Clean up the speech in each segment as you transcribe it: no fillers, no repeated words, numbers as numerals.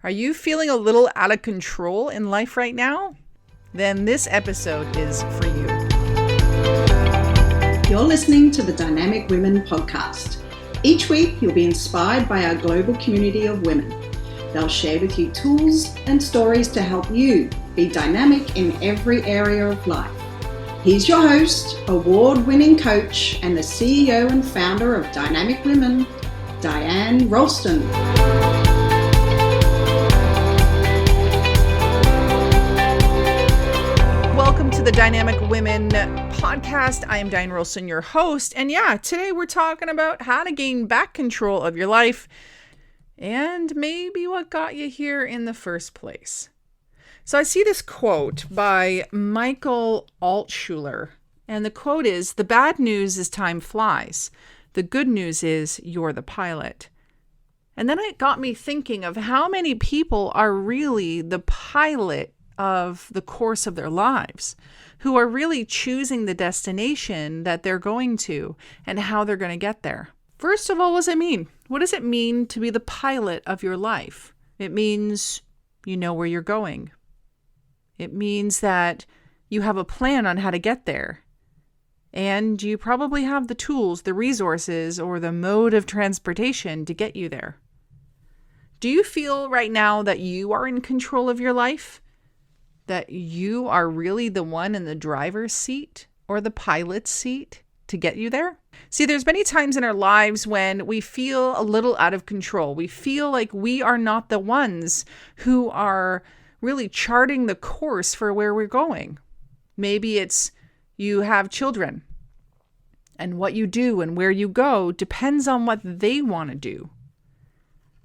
Are you feeling a little out of control in life right now? Then this episode is for you. You're listening to the Dynamic Women podcast. Each week, you'll be inspired by our global community of women. They'll share with you tools and stories to help you be dynamic in every area of life. Here's your host, award-winning coach, and the CEO and founder of Dynamic Women, Diane Rolston. Welcome to the Dynamic Women podcast. I am Diane Rolston, your host. And today we're talking about how to gain back control of your life and maybe what got you here in the first place. So I see this quote by Michael Altshuler, and the quote is, "The bad news is time flies. The good news is you're the pilot." And then it got me thinking of how many people are really the pilot of the course of their lives, who are really choosing the destination that they're going to and how they're going to get there. First of all, what does it mean? What does it mean to be the pilot of your life? It means you know where you're going. It means that you have a plan on how to get there. And you probably have the tools, the resources, or the mode of transportation to get you there. Do you feel right now that you are in control of your life? That you are really the one in the driver's seat or the pilot's seat to get you there? See, there's many times in our lives when we feel a little out of control. We feel like we are not the ones who are really charting the course for where we're going. Maybe it's you have children, and what you do and where you go depends on what they want to do.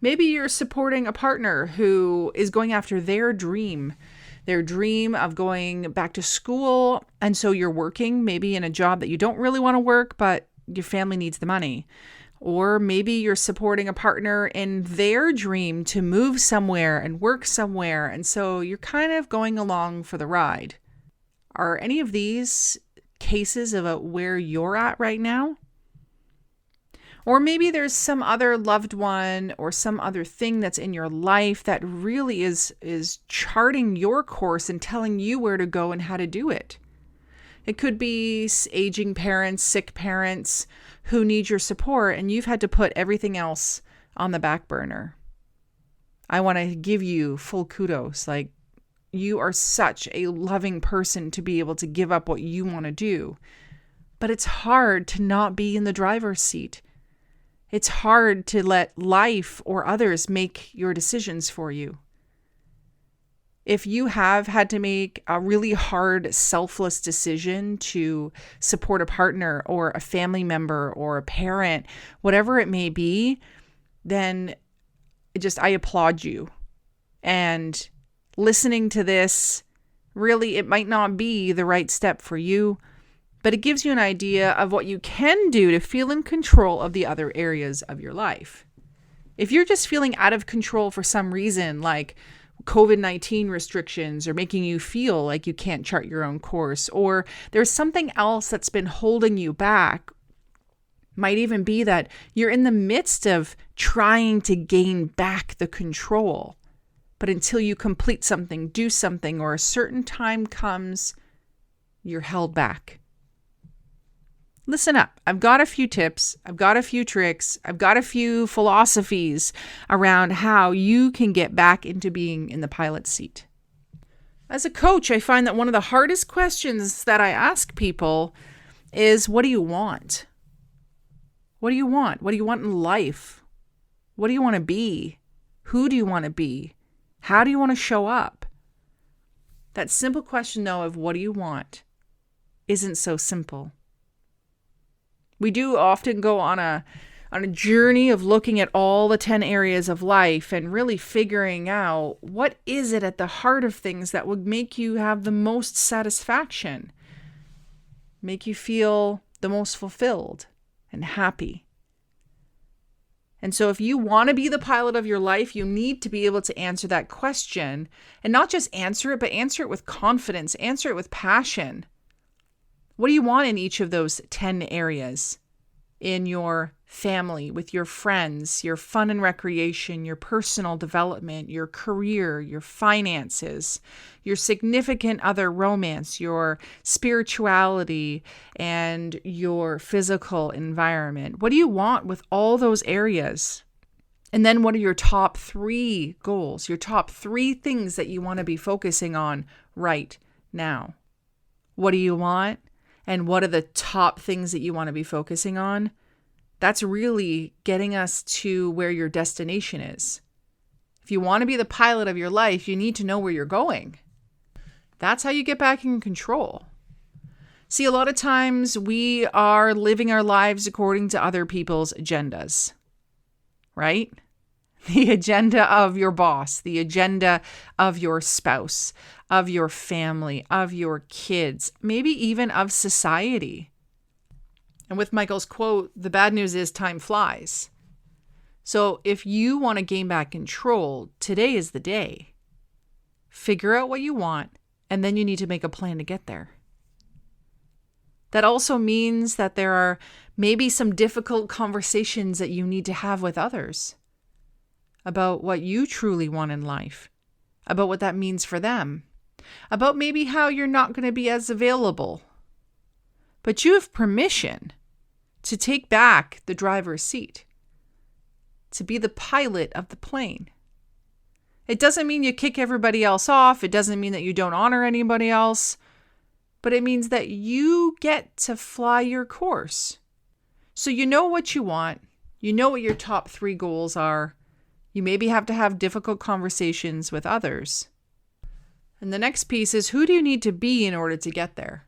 Maybe you're supporting a partner who is going after their dream of going back to school, and so you're working maybe in a job that you don't really want to work, but your family needs the money. Or maybe you're supporting a partner in their dream to move somewhere and work somewhere, and so you're kind of going along for the ride. Are any of these cases about where you're at right now? Or maybe there's some other loved one or some other thing that's in your life that really is charting your course and telling you where to go and how to do it. It could be aging parents, sick parents who need your support, and you've had to put everything else on the back burner. I want to give you full kudos. Like, you are such a loving person to be able to give up what you want to do. But it's hard to not be in the driver's seat. It's hard to let life or others make your decisions for you. If you have had to make a really hard, selfless decision to support a partner or a family member or a parent, whatever it may be, then I applaud you. And listening to this, really, it might not be the right step for you, but it gives you an idea of what you can do to feel in control of the other areas of your life. If you're just feeling out of control for some reason, like COVID-19 restrictions are making you feel like you can't chart your own course, or there's something else that's been holding you back, might even be that you're in the midst of trying to gain back the control. But until you complete something, do something, or a certain time comes, you're held back. Listen up. I've got a few tips. I've got a few tricks. I've got a few philosophies around how you can get back into being in the pilot seat. As a coach, I find that one of the hardest questions that I ask people is, what do you want? What do you want? What do you want in life? What do you want to be? Who do you want to be? How do you want to show up? That simple question, though, of what do you want isn't so simple. We do often go on a journey of looking at all the 10 areas of life and really figuring out what is it at the heart of things that would make you have the most satisfaction, make you feel the most fulfilled and happy. And so if you want to be the pilot of your life, you need to be able to answer that question, and not just answer it, but answer it with confidence, answer it with passion. What do you want in each of those 10 areas? in your family, with your friends, your fun and recreation, your personal development, your career, your finances, your significant other romance, your spirituality, and your physical environment? What do you want with all those areas? And then what are your top 3 goals, your top 3 things that you want to be focusing on right now? What do you want? And what are the top things that you want to be focusing on? That's really getting us to where your destination is. If you want to be the pilot of your life, you need to know where you're going. That's how you get back in control. See, a lot of times we are living our lives according to other people's agendas, right? The agenda of your boss, the agenda of your spouse, of your family, of your kids, maybe even of society. And with Michael's quote, the bad news is time flies. So if you want to gain back control, today is the day. Figure out what you want, and then you need to make a plan to get there. That also means that there are maybe some difficult conversations that you need to have with others about what you truly want in life, about what that means for them, about maybe how you're not going to be as available. But you have permission to take back the driver's seat, to be the pilot of the plane. It doesn't mean you kick everybody else off. It doesn't mean that you don't honor anybody else, but it means that you get to fly your course. So you know what you want. You know what your top 3 goals are. You maybe have to have difficult conversations with others. And the next piece is, who do you need to be in order to get there?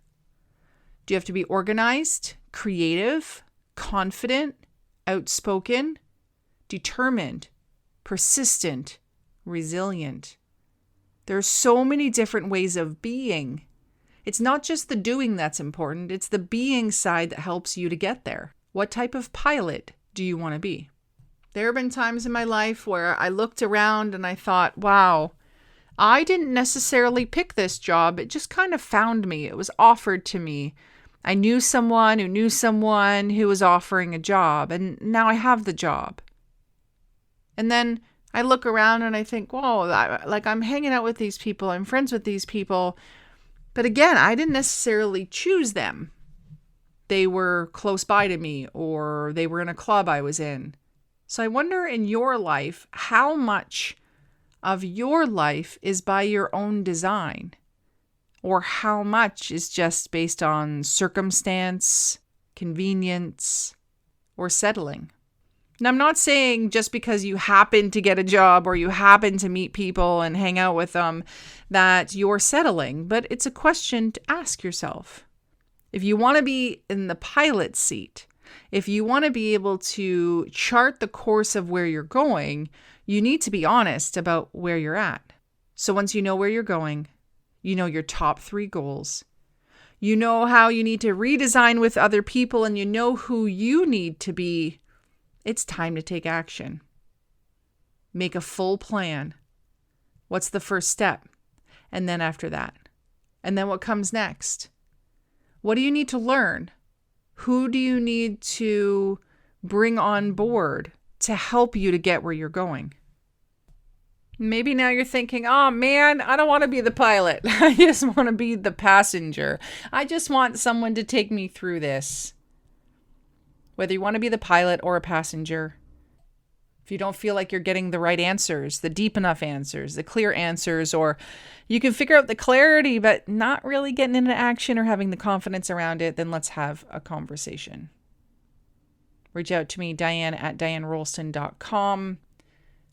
Do you have to be organized, creative, confident, outspoken, determined, persistent, resilient? There are so many different ways of being. It's not just the doing that's important. It's the being side that helps you to get there. What type of pilot do you want to be? There have been times in my life where I looked around and I thought, wow, I didn't necessarily pick this job. It just kind of found me. It was offered to me. I knew someone who was offering a job, and now I have the job. And then I look around and I think, whoa, I'm hanging out with these people. I'm friends with these people. But again, I didn't necessarily choose them. They were close by to me, or they were in a club I was in. So I wonder, in your life, how much of your life is by your own design, or how much is just based on circumstance, convenience, or settling. And I'm not saying just because you happen to get a job or you happen to meet people and hang out with them that you're settling, but it's a question to ask yourself. If you want to be in the pilot seat, if you want to be able to chart the course of where you're going, you need to be honest about where you're at. So once you know where you're going, you know your top 3 goals, you know how you need to redesign with other people, and you know who you need to be, it's time to take action. Make a full plan. What's the first step? And then after that? And then what comes next? What do you need to learn? Who do you need to bring on board to help you to get where you're going? Maybe now you're thinking, oh man, I don't want to be the pilot. I just want to be the passenger. I just want someone to take me through this. Whether you want to be the pilot or a passenger, if you don't feel like you're getting the right answers, the deep enough answers, the clear answers, or you can figure out the clarity but not really getting into action or having the confidence around it, then let's have a conversation. Reach out to me, Diane at DianeRolston.com.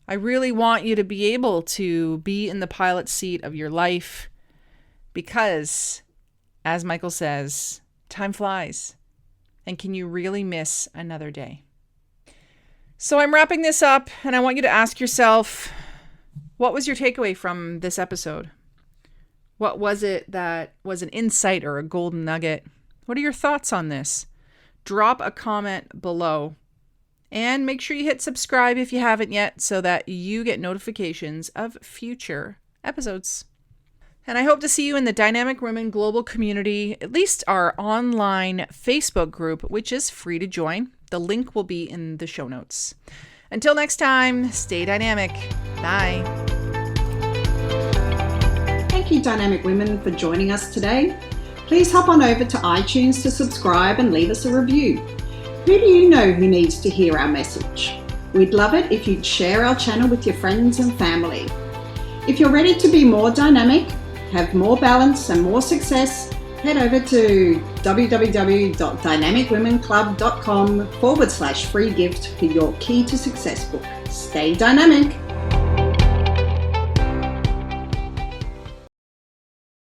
I really want you to be able to be in the pilot seat of your life because, as Michael says, time flies. And can you really miss another day? So I'm wrapping this up, and I want you to ask yourself, what was your takeaway from this episode? What was it that was an insight or a golden nugget? What are your thoughts on this? Drop a comment below. And make sure you hit subscribe if you haven't yet so that you get notifications of future episodes. And I hope to see you in the Dynamic Women Global Community, at least our online Facebook group, which is free to join. The link will be in the show notes. Until next time, stay dynamic. Bye. Thank you, Dynamic Women, for joining us today. Please hop on over to iTunes to subscribe and leave us a review. Who do you know who needs to hear our message? We'd love it if you'd share our channel with your friends and family. If you're ready to be more dynamic, have more balance and more success, head over to www.dynamicwomenclub.com/free gift for your Key to Success book. Stay dynamic.